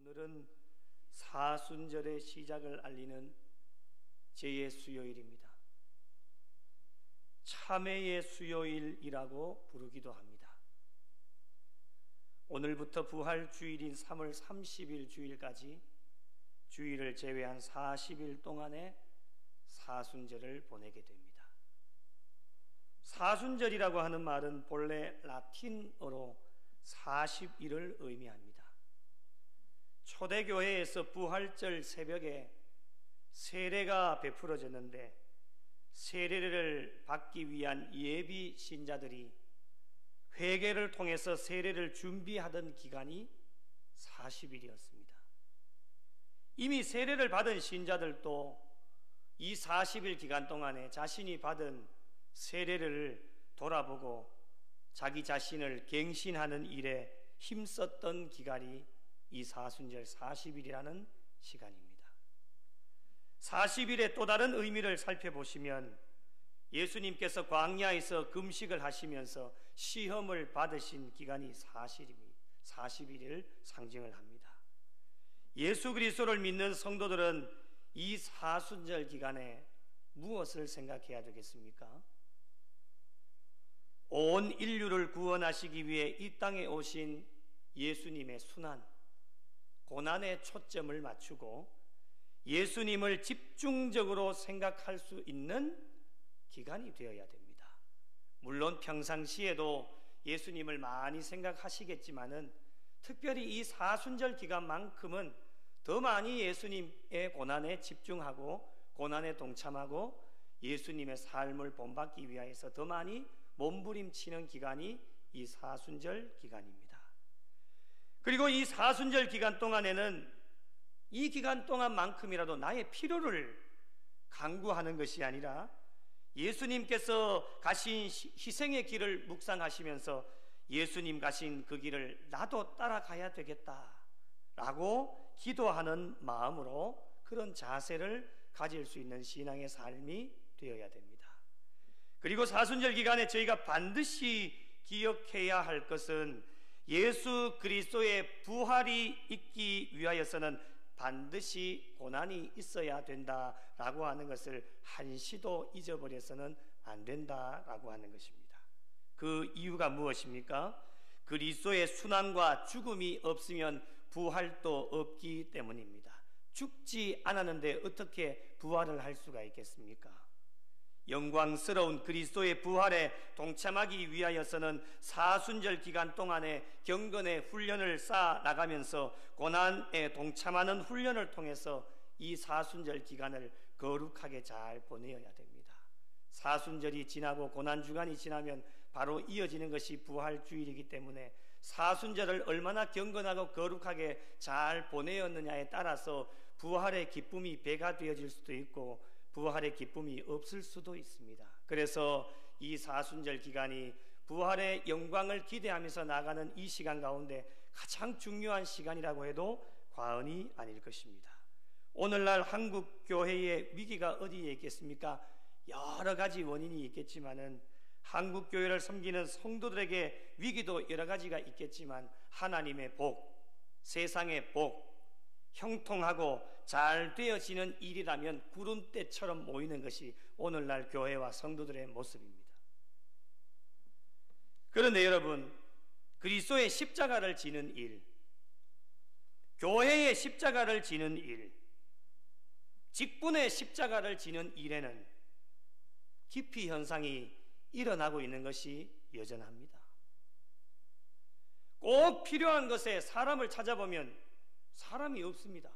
오늘은 사순절의 시작을 알리는 제의 수요일입니다. 참회의 수요일이라고 부르기도 합니다. 오늘부터 부활주일인 3월 30일 주일까지 주일을 제외한 40일 동안의 사순절을 보내게 됩니다. 사순절이라고 하는 말은 본래 라틴어로 40일을 의미합니다. 초대교회에서 부활절 새벽에 세례가 베풀어졌는데 세례를 받기 위한 예비 신자들이 회개를 통해서 세례를 준비하던 기간이 40일이었습니다. 이미 세례를 받은 신자들도 이 40일 기간 동안에 자신이 받은 세례를 돌아보고 자기 자신을 갱신하는 일에 힘썼던 기간이 이 사순절 40일이라는 시간입니다. 40일의 또 다른 의미를 살펴보시면 예수님께서 광야에서 금식을 하시면서 시험을 받으신 기간이 40일을 상징을 합니다. 예수 그리스도를 믿는 성도들은 이 사순절 기간에 무엇을 생각해야 되겠습니까? 온 인류를 구원하시기 위해 이 땅에 오신 예수님의 순환, 고난에 초점을 맞추고 예수님을 집중적으로 생각할 수 있는 기간이 되어야 됩니다. 물론 평상시에도 예수님을 많이 생각하시겠지만은 특별히 이 사순절 기간만큼은 더 많이 예수님의 고난에 집중하고 고난에 동참하고 예수님의 삶을 본받기 위하여서 더 많이 몸부림치는 기간이 이 사순절 기간입니다. 그리고 이 사순절 기간 동안에는 이 기간 동안만큼이라도 나의 필요를 간구하는 것이 아니라 예수님께서 가신 희생의 길을 묵상하시면서 예수님 가신 그 길을 나도 따라가야 되겠다라고 기도하는 마음으로 그런 자세를 가질 수 있는 신앙의 삶이 되어야 됩니다. 그리고 사순절 기간에 저희가 반드시 기억해야 할 것은 예수 그리스도의 부활이 있기 위하여서는 반드시 고난이 있어야 된다라고 하는 것을 한시도 잊어버려서는 안 된다라고 하는 것입니다. 그 이유가 무엇입니까? 그리스도의 순환과 죽음이 없으면 부활도 없기 때문입니다. 죽지 않았는데 어떻게 부활을 할 수가 있겠습니까? 영광스러운 그리스도의 부활에 동참하기 위하여서는 사순절 기간 동안에 경건의 훈련을 쌓아 나가면서 고난에 동참하는 훈련을 통해서 이 사순절 기간을 거룩하게 잘 보내어야 됩니다. 사순절이 지나고 고난주간이 지나면 바로 이어지는 것이 부활주일이기 때문에 사순절을 얼마나 경건하고 거룩하게 잘 보내었느냐에 따라서 부활의 기쁨이 배가 되어질 수도 있고 부활의 기쁨이 없을 수도 있습니다. 그래서 이 사순절 기간이 부활의 영광을 기대하면서 나가는 이 시간 가운데 가장 중요한 시간이라고 해도 과언이 아닐 것입니다. 오늘날 한국 교회의 위기가 어디에 있겠습니까? 여러 가지 원인이 있겠지만은 한국 교회를 섬기는 성도들에게 위기도 여러 가지가 있겠지만 하나님의 복, 세상의 복, 형통하고 잘 되어지는 일이라면 구름대처럼 모이는 것이 오늘날 교회와 성도들의 모습입니다. 그런데 여러분, 그리스도의 십자가를 지는 일, 교회의 십자가를 지는 일, 직분의 십자가를 지는 일에는 기피 현상이 일어나고 있는 것이 여전합니다. 꼭 필요한 것에 사람을 찾아보면 사람이 없습니다.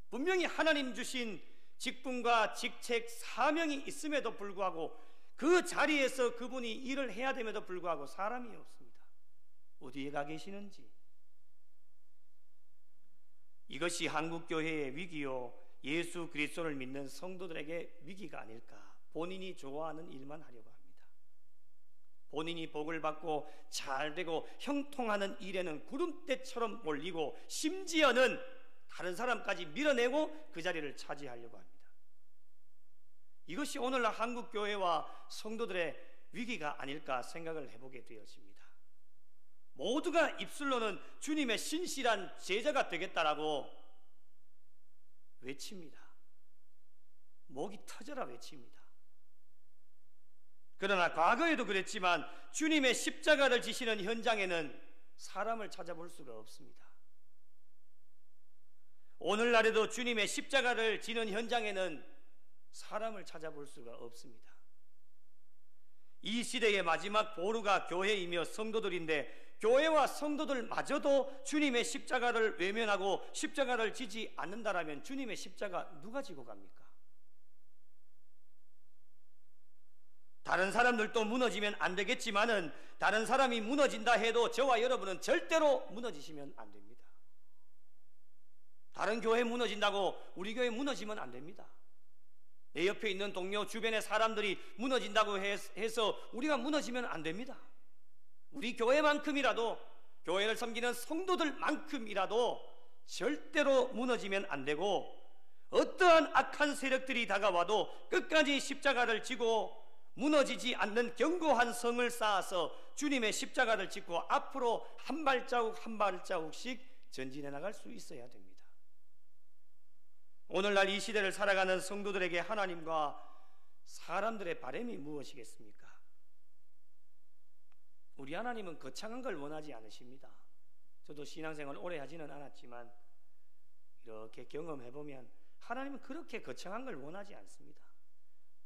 분명히 하나님 주신 직분과 직책, 사명이 있음에도 불구하고 그 자리에서 그분이 일을 해야 됨에도 불구하고 사람이 없습니다. 어디에 가 계시는지. 이것이 한국교회의 위기요 예수 그리스도를 믿는 성도들에게 위기가 아닐까. 본인이 좋아하는 일만 하려고 합니다. 본인이 복을 받고 잘되고 형통하는 일에는 구름대처럼 몰리고 심지어는 다른 사람까지 밀어내고 그 자리를 차지하려고 합니다. 이것이 오늘날 한국교회와 성도들의 위기가 아닐까 생각을 해보게 되었습니다. 모두가 입술로는 주님의 신실한 제자가 되겠다라고 외칩니다. 목이 터져라 외칩니다. 그러나 과거에도 그랬지만 주님의 십자가를 지시는 현장에는 사람을 찾아볼 수가 없습니다. 오늘날에도 주님의 십자가를 지는 현장에는 사람을 찾아볼 수가 없습니다. 이 시대의 마지막 보루가 교회이며 성도들인데 교회와 성도들마저도 주님의 십자가를 외면하고 십자가를 지지 않는다라면 주님의 십자가 누가 지고 갑니까? 다른 사람들도 무너지면 안 되겠지만은 다른 사람이 무너진다 해도 저와 여러분은 절대로 무너지시면 안 됩니다. 다른 교회 무너진다고 우리 교회 무너지면 안 됩니다. 내 옆에 있는 동료 주변의 사람들이 무너진다고 해서 우리가 무너지면 안 됩니다. 우리 교회만큼이라도, 교회를 섬기는 성도들만큼이라도 절대로 무너지면 안 되고, 어떠한 악한 세력들이 다가와도 끝까지 십자가를 지고 무너지지 않는 견고한 성을 쌓아서 주님의 십자가를 짓고 앞으로 한 발자국 한 발자국씩 전진해 나갈 수 있어야 됩니다. 오늘날 이 시대를 살아가는 성도들에게 하나님과 사람들의 바람이 무엇이겠습니까? 우리 하나님은 거창한 걸 원하지 않으십니다. 저도 신앙생활을 오래 하지는 않았지만 이렇게 경험해보면 하나님은 그렇게 거창한 걸 원하지 않습니다.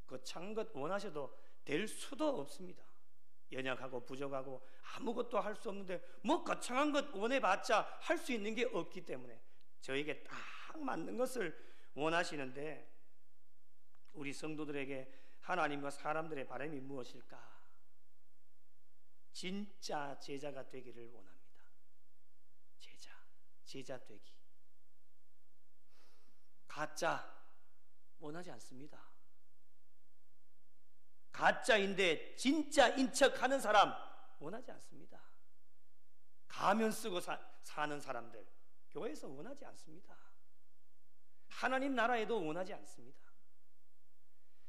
거창한 것 원하셔도 될 수도 없습니다. 연약하고 부족하고 아무것도 할 수 없는데 뭐 거창한 것 원해봤자 할 수 있는 게 없기 때문에 저에게 딱 맞는 것을 원하시는데, 우리 성도들에게 하나님과 사람들의 바람이 무엇일까? 진짜 제자가 되기를 원합니다. 제자 되기. 가짜 원하지 않습니다. 가짜인데 진짜인 척하는 사람 원하지 않습니다. 가면 쓰고 사는 사람들 교회에서 원하지 않습니다. 하나님 나라에도 원하지 않습니다.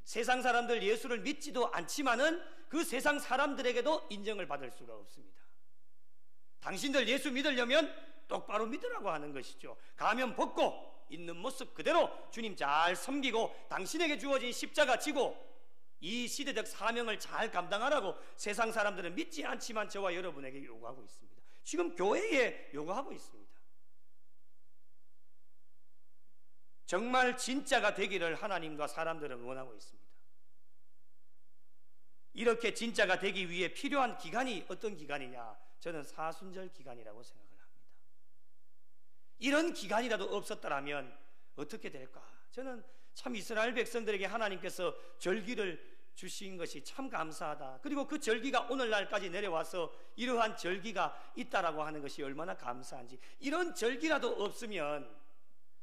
세상 사람들 예수를 믿지도 않지만은 그 세상 사람들에게도 인정을 받을 수가 없습니다. 당신들 예수 믿으려면 똑바로 믿으라고 하는 것이죠. 가면 벗고 있는 모습 그대로 주님 잘 섬기고 당신에게 주어진 십자가 지고 이 시대적 사명을 잘 감당하라고 세상 사람들은 믿지 않지만 저와 여러분에게 요구하고 있습니다. 지금 교회에 요구하고 있습니다. 정말 진짜가 되기를 하나님과 사람들은 원하고 있습니다. 이렇게 진짜가 되기 위해 필요한 기간이 어떤 기간이냐? 저는 사순절 기간이라고 생각을 합니다. 이런 기간이라도 없었더라면 어떻게 될까? 저는 참 이스라엘 백성들에게 하나님께서 절기를 주신 것이 참 감사하다. 그리고 그 절기가 오늘날까지 내려와서 이러한 절기가 있다라고 하는 것이 얼마나 감사한지. 이런 절기라도 없으면,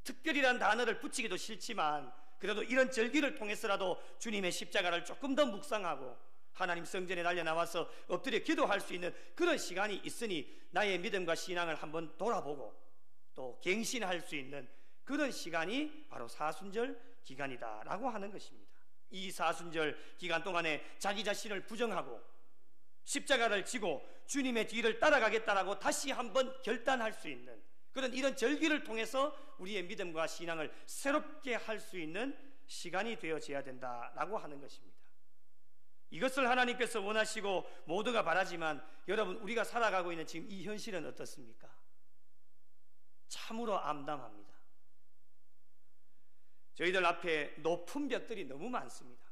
특별이란 단어를 붙이기도 싫지만 그래도 이런 절기를 통해서라도 주님의 십자가를 조금 더 묵상하고 하나님 성전에 달려나와서 엎드려 기도할 수 있는 그런 시간이 있으니 나의 믿음과 신앙을 한번 돌아보고 또 갱신할 수 있는 그런 시간이 바로 사순절 기간이다라고 하는 것입니다. 이 사순절 기간 동안에 자기 자신을 부정하고 십자가를 지고 주님의 뒤를 따라가겠다라고 다시 한번 결단할 수 있는 그런 이런 절기를 통해서 우리의 믿음과 신앙을 새롭게 할 수 있는 시간이 되어져야 된다라고 하는 것입니다. 이것을 하나님께서 원하시고 모두가 바라지만 여러분, 우리가 살아가고 있는 지금 이 현실은 어떻습니까? 참으로 암담합니다. 저희들 앞에 높은 벽들이 너무 많습니다.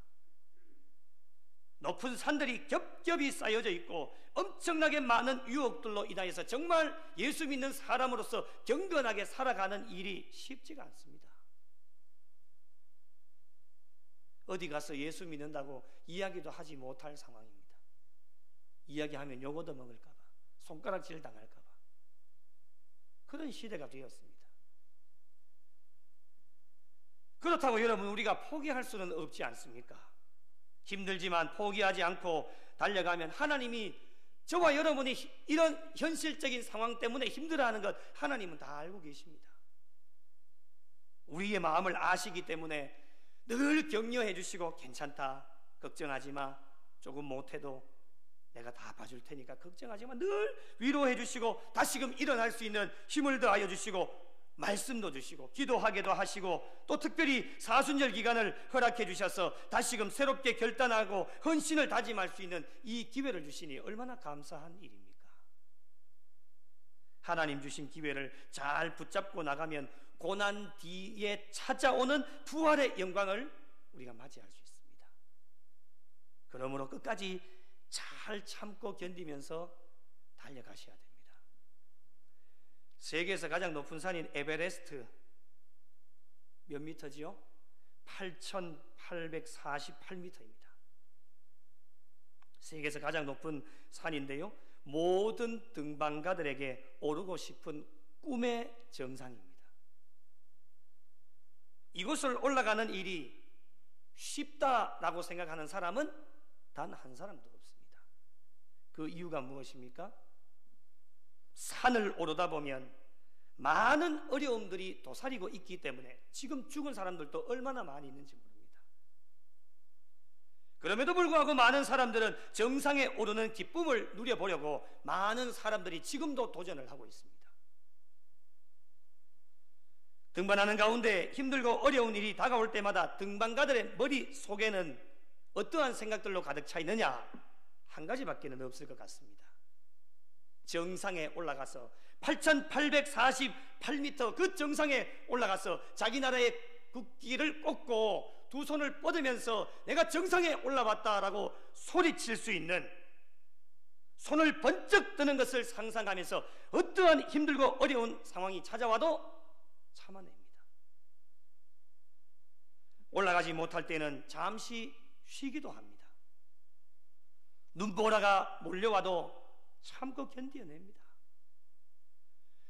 높은 산들이 겹겹이 쌓여져 있고 엄청나게 많은 유혹들로 인하여서 정말 예수 믿는 사람으로서 경건하게 살아가는 일이 쉽지가 않습니다. 어디 가서 예수 믿는다고 이야기도 하지 못할 상황입니다. 이야기하면 욕 얻어먹을까 봐, 손가락질 당할까 봐 그런 시대가 되었습니다. 그렇다고 여러분, 우리가 포기할 수는 없지 않습니까? 힘들지만 포기하지 않고 달려가면 하나님이 저와 여러분이 이런 현실적인 상황 때문에 힘들어하는 것 하나님은 다 알고 계십니다. 우리의 마음을 아시기 때문에 늘 격려해 주시고 괜찮다, 걱정하지 마, 조금 못해도 내가 다 봐줄 테니까 걱정하지 마. 늘 위로해 주시고 다시금 일어날 수 있는 힘을 더하여 주시고 말씀도 주시고 기도하게도 하시고 또 특별히 사순절 기간을 허락해 주셔서 다시금 새롭게 결단하고 헌신을 다짐할 수 있는 이 기회를 주시니 얼마나 감사한 일입니까? 하나님 주신 기회를 잘 붙잡고 나가면 고난 뒤에 찾아오는 부활의 영광을 우리가 맞이할 수 있습니다. 그러므로 끝까지 잘 참고 견디면서 달려가셔야 됩니다. 세계에서 가장 높은 산인 에베레스트 몇 미터지요? 8,848m입니다. 세계에서 가장 높은 산인데요, 모든 등반가들에게 오르고 싶은 꿈의 정상입니다. 이곳을 올라가는 일이 쉽다라고 생각하는 사람은 단 한 사람도 없습니다. 그 이유가 무엇입니까? 산을 오르다 보면 많은 어려움들이 도사리고 있기 때문에 지금 죽은 사람들도 얼마나 많이 있는지 모릅니다. 그럼에도 불구하고 많은 사람들은 정상에 오르는 기쁨을 누려보려고 많은 사람들이 지금도 도전을 하고 있습니다. 등반하는 가운데 힘들고 어려운 일이 다가올 때마다 등반가들의 머릿속에는 어떠한 생각들로 가득 차 있느냐? 한 가지밖에는 없을 것 같습니다. 정상에 올라가서 8,848m 그 정상에 올라가서 자기 나라의 국기를 꽂고 두 손을 뻗으면서 내가 정상에 올라왔다라고 소리칠 수 있는, 손을 번쩍 드는 것을 상상하면서 어떠한 힘들고 어려운 상황이 찾아와도 참아냅니다. 올라가지 못할 때는 잠시 쉬기도 합니다. 눈보라가 몰려와도 참고 견뎌냅니다.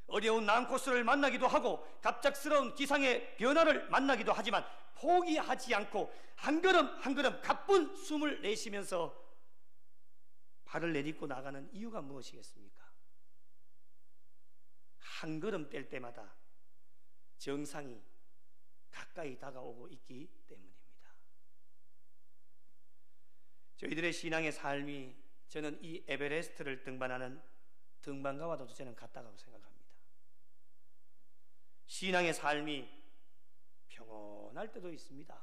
어려운 난코스를 만나기도 하고 갑작스러운 기상의 변화를 만나기도 하지만 포기하지 않고 한 걸음 한 걸음 가쁜 숨을 내쉬면서 발을 내딛고 나가는 이유가 무엇이겠습니까? 한 걸음 뗄 때마다 정상이 가까이 다가오고 있기 때문입니다. 저희들의 신앙의 삶이 저는 이 에베레스트를 등반하는 등반가와도 저는 같다고 생각합니다. 신앙의 삶이 평온할 때도 있습니다.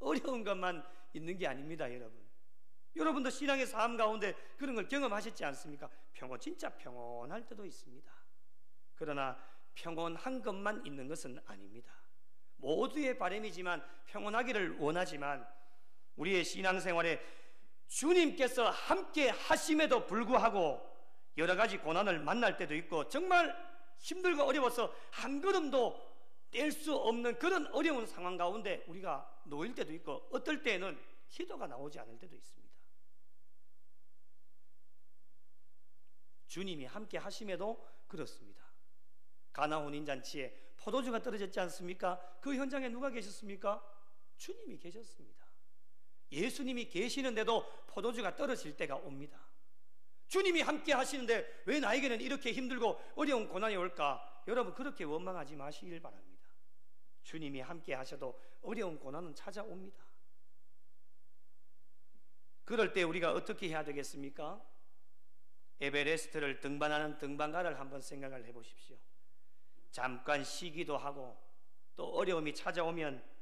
어려운 것만 있는 게 아닙니다, 여러분. 여러분도 신앙의 삶 가운데 그런 걸 경험하셨지 않습니까? 진짜 평온할 때도 있습니다. 그러나 평온한 것만 있는 것은 아닙니다. 모두의 바람이지만 평온하기를 원하지만 우리의 신앙생활에 주님께서 함께 하심에도 불구하고 여러 가지 고난을 만날 때도 있고 정말 힘들고 어려워서 한 걸음도 뗄 수 없는 그런 어려운 상황 가운데 우리가 놓일 때도 있고 어떨 때는 기도가 나오지 않을 때도 있습니다. 주님이 함께 하심에도 그렇습니다. 가나 혼인잔치에 포도주가 떨어졌지 않습니까? 그 현장에 누가 계셨습니까? 주님이 계셨습니다. 예수님이 계시는데도 포도주가 떨어질 때가 옵니다. 주님이 함께 하시는데 왜 나에게는 이렇게 힘들고 어려운 고난이 올까? 여러분 그렇게 원망하지 마시길 바랍니다. 주님이 함께 하셔도 어려운 고난은 찾아옵니다. 그럴 때 우리가 어떻게 해야 되겠습니까? 에베레스트를 등반하는 등반가를 한번 생각을 해보십시오. 잠깐 쉬기도 하고 또 어려움이 찾아오면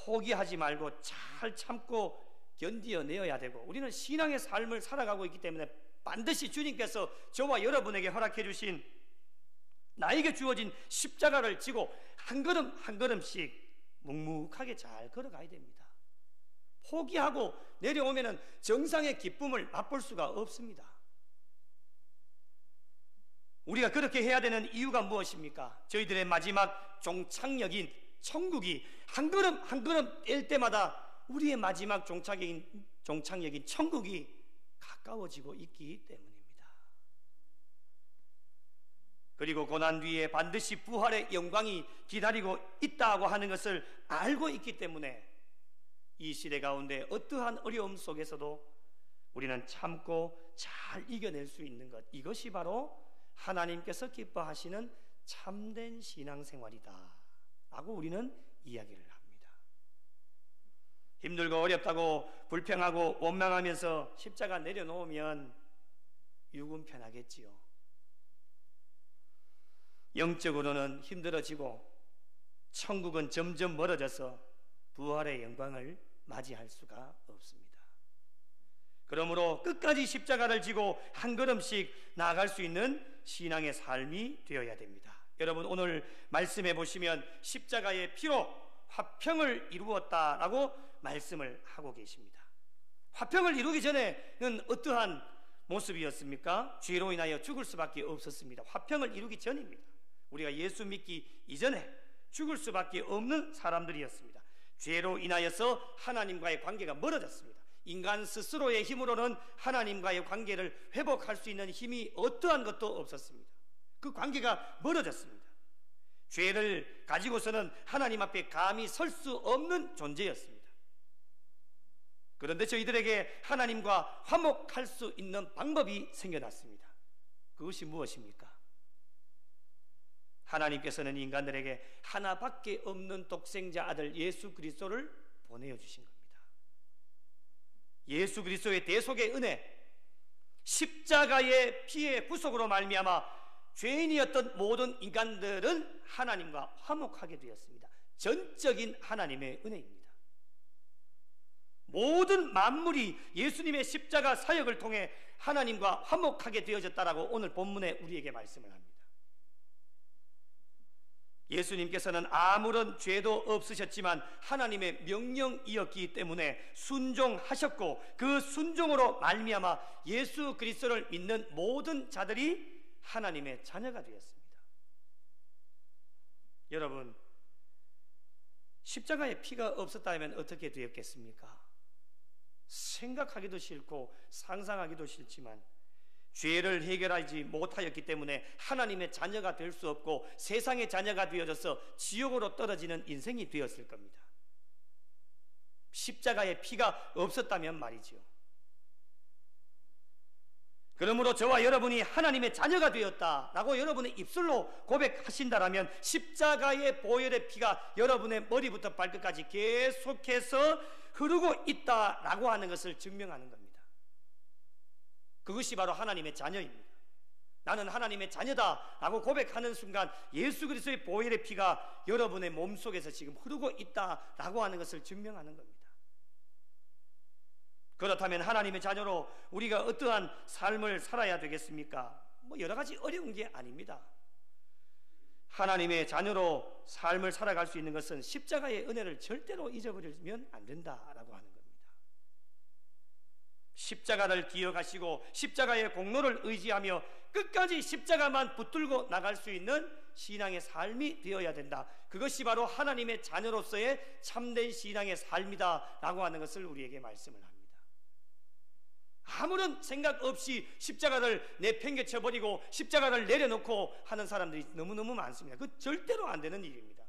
포기하지 말고 잘 참고 견디어내어야 되고 우리는 신앙의 삶을 살아가고 있기 때문에 반드시 주님께서 저와 여러분에게 허락해 주신 나에게 주어진 십자가를 지고 한 걸음 한 걸음씩 묵묵하게 잘 걸어가야 됩니다. 포기하고 내려오면 정상의 기쁨을 맛볼 수가 없습니다. 우리가 그렇게 해야 되는 이유가 무엇입니까? 저희들의 마지막 종착역인 천국이 한 걸음 한 걸음 뗄 때마다 우리의 마지막 종착역인 천국이 가까워지고 있기 때문입니다. 그리고 고난 뒤에 반드시 부활의 영광이 기다리고 있다고 하는 것을 알고 있기 때문에 이 시대 가운데 어떠한 어려움 속에서도 우리는 참고 잘 이겨낼 수 있는 것, 이것이 바로 하나님께서 기뻐하시는 참된 신앙생활이다 라고 우리는 이야기를 합니다. 힘들고 어렵다고 불평하고 원망하면서 십자가 내려놓으면 육은 편하겠지요. 영적으로는 힘들어지고 천국은 점점 멀어져서 부활의 영광을 맞이할 수가 없습니다. 그러므로 끝까지 십자가를 지고 한 걸음씩 나아갈 수 있는 신앙의 삶이 되어야 됩니다. 여러분, 오늘 말씀해 보시면 십자가의 피로 화평을 이루었다라고 말씀을 하고 계십니다. 화평을 이루기 전에는 어떠한 모습이었습니까? 죄로 인하여 죽을 수밖에 없었습니다. 화평을 이루기 전입니다. 우리가 예수 믿기 이전에 죽을 수밖에 없는 사람들이었습니다. 죄로 인하여서 하나님과의 관계가 멀어졌습니다. 인간 스스로의 힘으로는 하나님과의 관계를 회복할 수 있는 힘이 어떠한 것도 없었습니다. 그 관계가 멀어졌습니다. 죄를 가지고서는 하나님 앞에 감히 설 수 없는 존재였습니다. 그런데 저희들에게 하나님과 화목할 수 있는 방법이 생겨났습니다. 그것이 무엇입니까? 하나님께서는 인간들에게 하나밖에 없는 독생자 아들 예수 그리스도를 보내어 주신 겁니다. 예수 그리스도의 대속의 은혜, 십자가의 피의 구속으로 말미암아 죄인이었던 모든 인간들은 하나님과 화목하게 되었습니다. 전적인 하나님의 은혜입니다. 모든 만물이 예수님의 십자가 사역을 통해 하나님과 화목하게 되어졌다라고 오늘 본문에 우리에게 말씀을 합니다. 예수님께서는 아무런 죄도 없으셨지만 하나님의 명령이었기 때문에 순종하셨고, 그 순종으로 말미암아 예수 그리스도를 믿는 모든 자들이 하나님의 자녀가 되었습니다. 여러분, 십자가에 피가 없었다면 어떻게 되었겠습니까? 생각하기도 싫고 상상하기도 싫지만 죄를 해결하지 못하였기 때문에 하나님의 자녀가 될 수 없고 세상의 자녀가 되어져서 지옥으로 떨어지는 인생이 되었을 겁니다. 십자가에 피가 없었다면 말이죠. 그러므로 저와 여러분이 하나님의 자녀가 되었다라고 여러분의 입술로 고백하신다라면 십자가의 보혈의 피가 여러분의 머리부터 발끝까지 계속해서 흐르고 있다라고 하는 것을 증명하는 겁니다. 그것이 바로 하나님의 자녀입니다. 나는 하나님의 자녀다라고 고백하는 순간 예수 그리스도의 보혈의 피가 여러분의 몸속에서 지금 흐르고 있다라고 하는 것을 증명하는 겁니다. 그렇다면 하나님의 자녀로 우리가 어떠한 삶을 살아야 되겠습니까? 여러 가지 어려운 게 아닙니다. 하나님의 자녀로 삶을 살아갈 수 있는 것은 십자가의 은혜를 절대로 잊어버리면 안 된다라고 하는 겁니다. 십자가를 기억하시고 십자가의 공로를 의지하며 끝까지 십자가만 붙들고 나갈 수 있는 신앙의 삶이 되어야 된다. 그것이 바로 하나님의 자녀로서의 참된 신앙의 삶이다라고 하는 것을 우리에게 말씀을 합니다. 아무런 생각 없이 십자가를 내팽개쳐버리고 십자가를 내려놓고 하는 사람들이 너무너무 많습니다. 그건 절대로 안 되는 일입니다.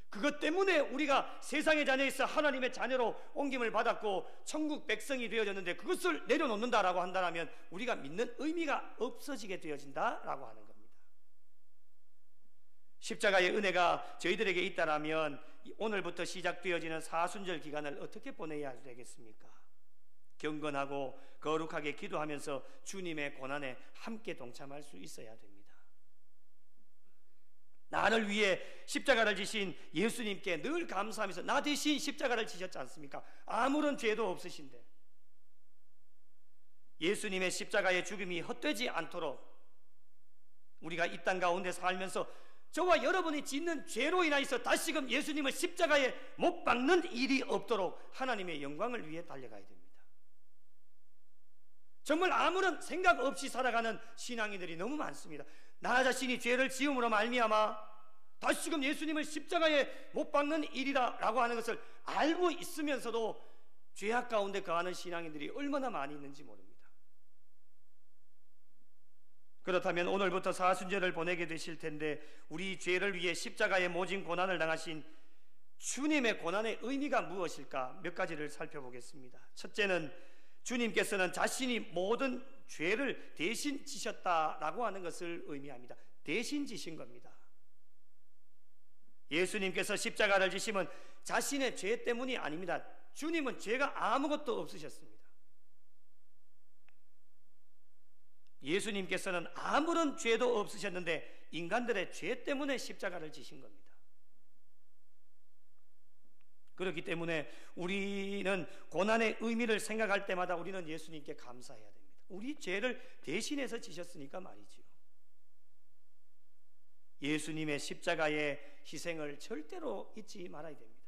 그것 때문에 우리가 세상의 자녀에서 하나님의 자녀로 옮김을 받았고 천국 백성이 되어졌는데 그것을 내려놓는다라고 한다면 우리가 믿는 의미가 없어지게 되어진다라고 하는 겁니다. 십자가의 은혜가 저희들에게 있다라면 오늘부터 시작되어지는 사순절 기간을 어떻게 보내야 되겠습니까? 경건하고 거룩하게 기도하면서 주님의 고난에 함께 동참할 수 있어야 됩니다. 나를 위해 십자가를 지신 예수님께 늘 감사하면서 나 대신 십자가를 지셨지 않습니까? 아무런 죄도 없으신데 예수님의 십자가의 죽음이 헛되지 않도록 우리가 이 땅 가운데 살면서 저와 여러분이 짓는 죄로 인하여서 다시금 예수님을 십자가에 못 박는 일이 없도록 하나님의 영광을 위해 달려가야 됩니다. 정말 아무런 생각 없이 살아가는 신앙인들이 너무 많습니다. 나 자신이 죄를 지음으로 말미암아 다시금 예수님을 십자가에 못 박는 일이다라고 하는 것을 알고 있으면서도 죄악 가운데 거하는 신앙인들이 얼마나 많이 있는지 모릅니다. 그렇다면 오늘부터 사순절을 보내게 되실 텐데 우리 죄를 위해 십자가에 모진 고난을 당하신 주님의 고난의 의미가 무엇일까? 몇 가지를 살펴보겠습니다. 첫째는 주님께서는 자신이 모든 죄를 대신 지셨다라고 하는 것을 의미합니다. 대신 지신 겁니다. 예수님께서 십자가를 지심은 자신의 죄 때문이 아닙니다. 주님은 죄가 아무것도 없으셨습니다. 예수님께서는 아무런 죄도 없으셨는데 인간들의 죄 때문에 십자가를 지신 겁니다. 그렇기 때문에 우리는 고난의 의미를 생각할 때마다 우리는 예수님께 감사해야 됩니다. 우리 죄를 대신해서 지셨으니까 말이지요. 예수님의 십자가의 희생을 절대로 잊지 말아야 됩니다.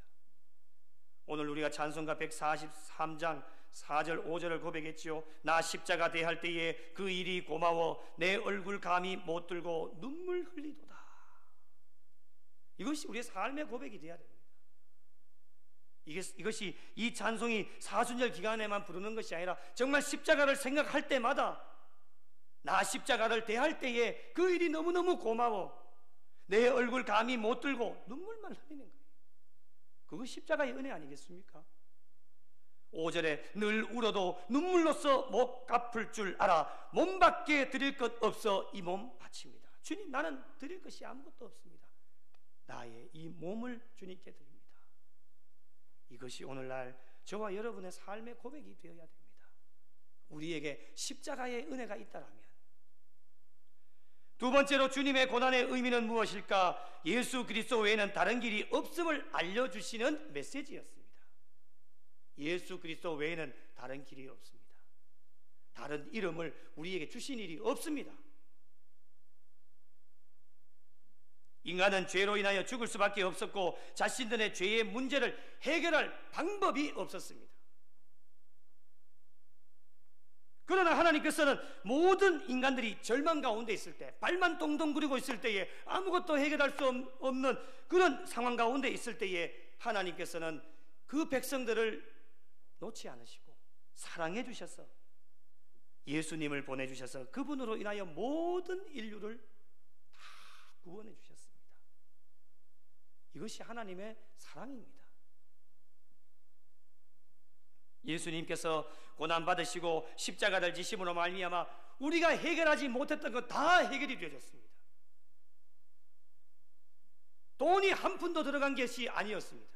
오늘 우리가 찬송가 143장 4절 5절을 고백했지요. 나 십자가 대할 때에 그 일이 고마워 내 얼굴 감히 못 들고 눈물 흘리도다. 이것이 우리의 삶의 고백이 되어야 됩니다. 이것이 이 찬송이 사순절 기간에만 부르는 것이 아니라 정말 십자가를 생각할 때마다 나 십자가를 대할 때에 그 일이 너무너무 고마워 내 얼굴 감히 못 들고 눈물만 흘리는 거예요. 그것이 십자가의 은혜 아니겠습니까? 5절에 늘 울어도 눈물로써 못 갚을 줄 알아 몸밖에 드릴 것 없어 이 몸 바칩니다. 주님, 나는 드릴 것이 아무것도 없습니다. 나의 이 몸을 주님께 드립니다. 이것이 오늘날 저와 여러분의 삶의 고백이 되어야 됩니다. 우리에게 십자가의 은혜가 있다라면. 두 번째로 주님의 고난의 의미는 무엇일까? 예수 그리스도 외에는 다른 길이 없음을 알려주시는 메시지였습니다. 예수 그리스도 외에는 다른 길이 없습니다. 다른 이름을 우리에게 주신 일이 없습니다. 인간은 죄로 인하여 죽을 수밖에 없었고 자신들의 죄의 문제를 해결할 방법이 없었습니다. 그러나 하나님께서는 모든 인간들이 절망 가운데 있을 때, 발만 동동 구르고 있을 때에, 아무것도 해결할 수 없는 그런 상황 가운데 있을 때에 하나님께서는 그 백성들을 놓지 않으시고 사랑해 주셔서 예수님을 보내주셔서 그분으로 인하여 모든 인류를 다 구원해 주셨습니다. 이것이 하나님의 사랑입니다. 예수님께서 고난받으시고 십자가를 지심으로 말미암아 우리가 해결하지 못했던 것 다 해결이 되어졌습니다. 돈이 한 푼도 들어간 것이 아니었습니다.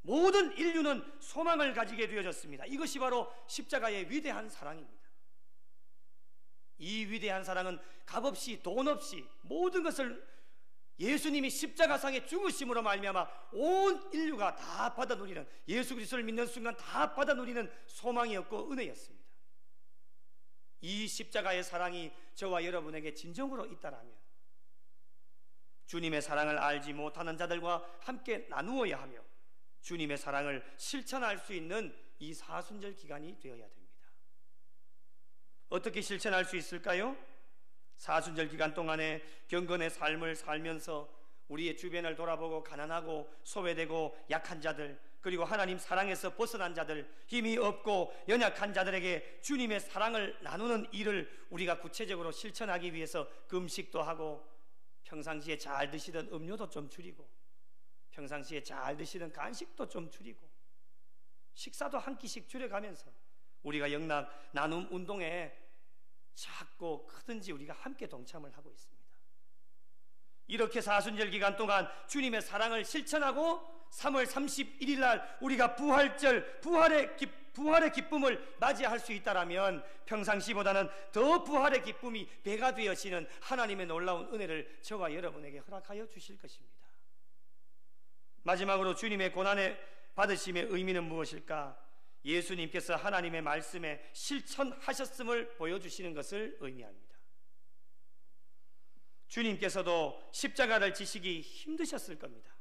모든 인류는 소망을 가지게 되어졌습니다. 이것이 바로 십자가의 위대한 사랑입니다. 이 위대한 사랑은 값없이 돈 없이 모든 것을 예수님이 십자가상에 죽으심으로 말미암아 온 인류가 다 받아 누리는, 예수 그리스도를 믿는 순간 다 받아 누리는 소망이었고 은혜였습니다. 이 십자가의 사랑이 저와 여러분에게 진정으로 있다라면 주님의 사랑을 알지 못하는 자들과 함께 나누어야 하며 주님의 사랑을 실천할 수 있는 이 사순절 기간이 되어야 됩니다. 어떻게 실천할 수 있을까요? 사순절 기간 동안에 경건의 삶을 살면서 우리의 주변을 돌아보고 가난하고 소외되고 약한 자들, 그리고 하나님 사랑에서 벗어난 자들, 힘이 없고 연약한 자들에게 주님의 사랑을 나누는 일을 우리가 구체적으로 실천하기 위해서 금식도 하고 평상시에 잘 드시던 음료도 좀 줄이고 평상시에 잘 드시던 간식도 좀 줄이고 식사도 한 끼씩 줄여가면서 우리가 영락 나눔 운동에 작고 크든지 우리가 함께 동참을 하고 있습니다. 이렇게 사순절 기간 동안 주님의 사랑을 실천하고 3월 31일 날 우리가 부활절, 부활의 기쁨을 맞이할 수 있다라면 평상시보다는 더 부활의 기쁨이 배가 되어지는 하나님의 놀라운 은혜를 저와 여러분에게 허락하여 주실 것입니다. 마지막으로 주님의 고난의 받으심의 의미는 무엇일까? 예수님께서 하나님의 말씀에 실천하셨음을 보여주시는 것을 의미합니다. 주님께서도 십자가를 지시기 힘드셨을 겁니다.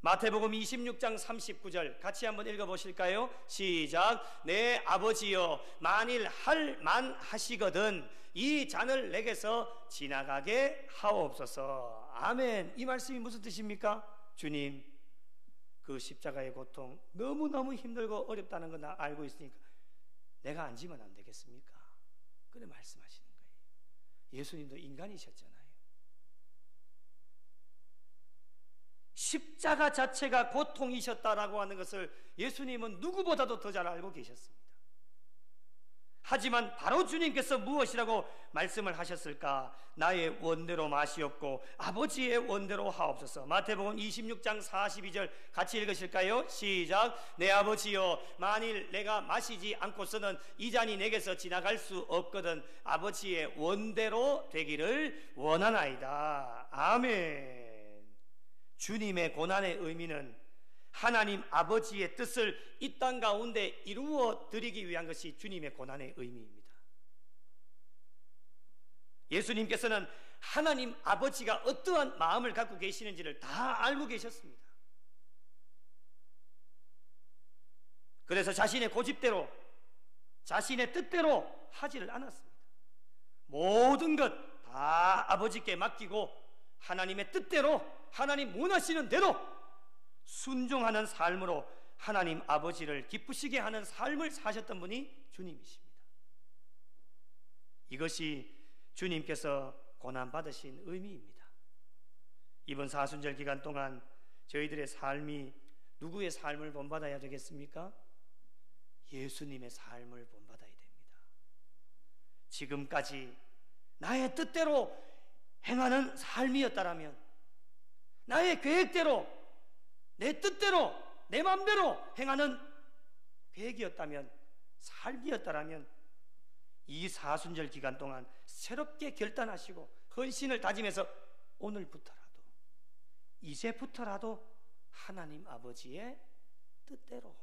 마태복음 26장 39절 같이 한번 읽어보실까요? 시작. 내 아버지여 만일 할 만하시거든 이 잔을 내게서 지나가게 하옵소서. 아멘. 이 말씀이 무슨 뜻입니까? 주님, 그 십자가의 고통 너무너무 힘들고 어렵다는 거 나 알고 있으니까 내가 안 지면 안 되겠습니까? 그래 말씀하시는 거예요. 예수님도 인간이셨잖아요. 십자가 자체가 고통이셨다라고 하는 것을 예수님은 누구보다도 더 잘 알고 계셨습니다. 하지만 바로 주님께서 무엇이라고 말씀을 하셨을까? 나의 원대로 마시옵고 아버지의 원대로 하옵소서. 마태복음 26장 42절 같이 읽으실까요? 시작. 내 아버지여, 만일 내가 마시지 않고서는 이 잔이 내게서 지나갈 수 없거든 아버지의 원대로 되기를 원하나이다. 아멘. 주님의 고난의 의미는 하나님 아버지의 뜻을 이 땅 가운데 이루어 드리기 위한 것이 주님의 고난의 의미입니다. 예수님께서는 하나님 아버지가 어떠한 마음을 갖고 계시는지를 다 알고 계셨습니다. 그래서 자신의 고집대로, 자신의 뜻대로 하지를 않았습니다. 모든 것 다 아버지께 맡기고 하나님의 뜻대로, 하나님 원하시는 대로 순종하는 삶으로 하나님 아버지를 기쁘시게 하는 삶을 사셨던 분이 주님이십니다. 이것이 주님께서 고난받으신 의미입니다. 이번 사순절 기간 동안 저희들의 삶이 누구의 삶을 본받아야 되겠습니까? 예수님의 삶을 본받아야 됩니다. 지금까지 나의 뜻대로 행하는 삶이었다라면, 나의 계획대로, 내 뜻대로, 내 마음대로 행하는 계획이었다면, 삶이었다라면 이 사순절 기간 동안 새롭게 결단하시고 헌신을 다짐해서 오늘부터라도, 이제부터라도 하나님 아버지의 뜻대로,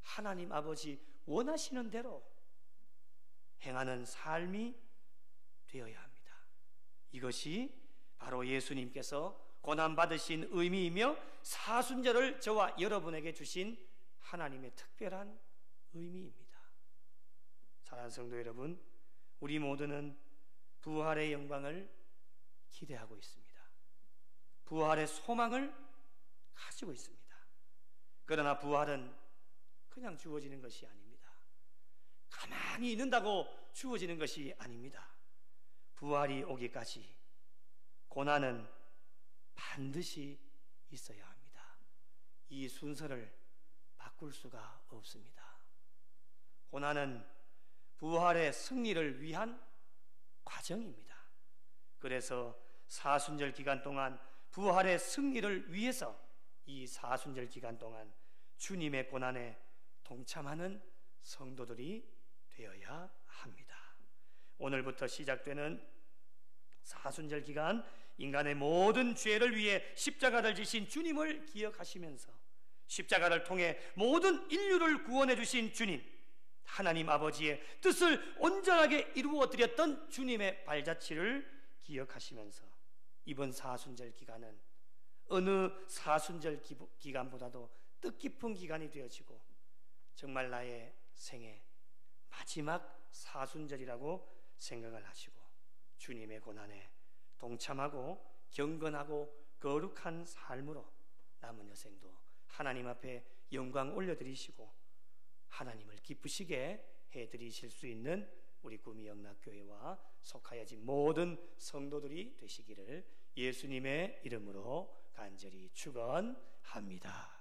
하나님 아버지 원하시는 대로 행하는 삶이 되어야 합니다. 이것이 바로 예수님께서 고난받으신 의미이며 사순절을 저와 여러분에게 주신 하나님의 특별한 의미입니다. 사랑하는 성도 여러분, 우리 모두는 부활의 영광을 기대하고 있습니다. 부활의 소망을 가지고 있습니다. 그러나 부활은 그냥 주어지는 것이 아닙니다. 가만히 있는다고 주어지는 것이 아닙니다. 부활이 오기까지 고난은 반드시 있어야 합니다. 이 순서를 바꿀 수가 없습니다. 고난은 부활의 승리를 위한 과정입니다. 그래서 사순절 기간 동안 부활의 승리를 위해서 이 사순절 기간 동안 주님의 고난에 동참하는 성도들이 되어야 합니다. 오늘부터 시작되는 사순절 기간, 인간의 모든 죄를 위해 십자가를 지신 주님을 기억하시면서 십자가를 통해 모든 인류를 구원해 주신 주님, 하나님 아버지의 뜻을 온전하게 이루어 드렸던 주님의 발자취를 기억하시면서 이번 사순절 기간은 어느 사순절 기간보다도 뜻깊은 기간이 되어지고 정말 나의 생애 마지막 사순절이라고 생각을 하시고 주님의 고난에 동참하고 경건하고 거룩한 삶으로 남은 여생도 하나님 앞에 영광 올려드리시고 하나님을 기쁘시게 해드리실 수 있는 우리 구미영락교회와 속하여진 모든 성도들이 되시기를 예수님의 이름으로 간절히 축원합니다.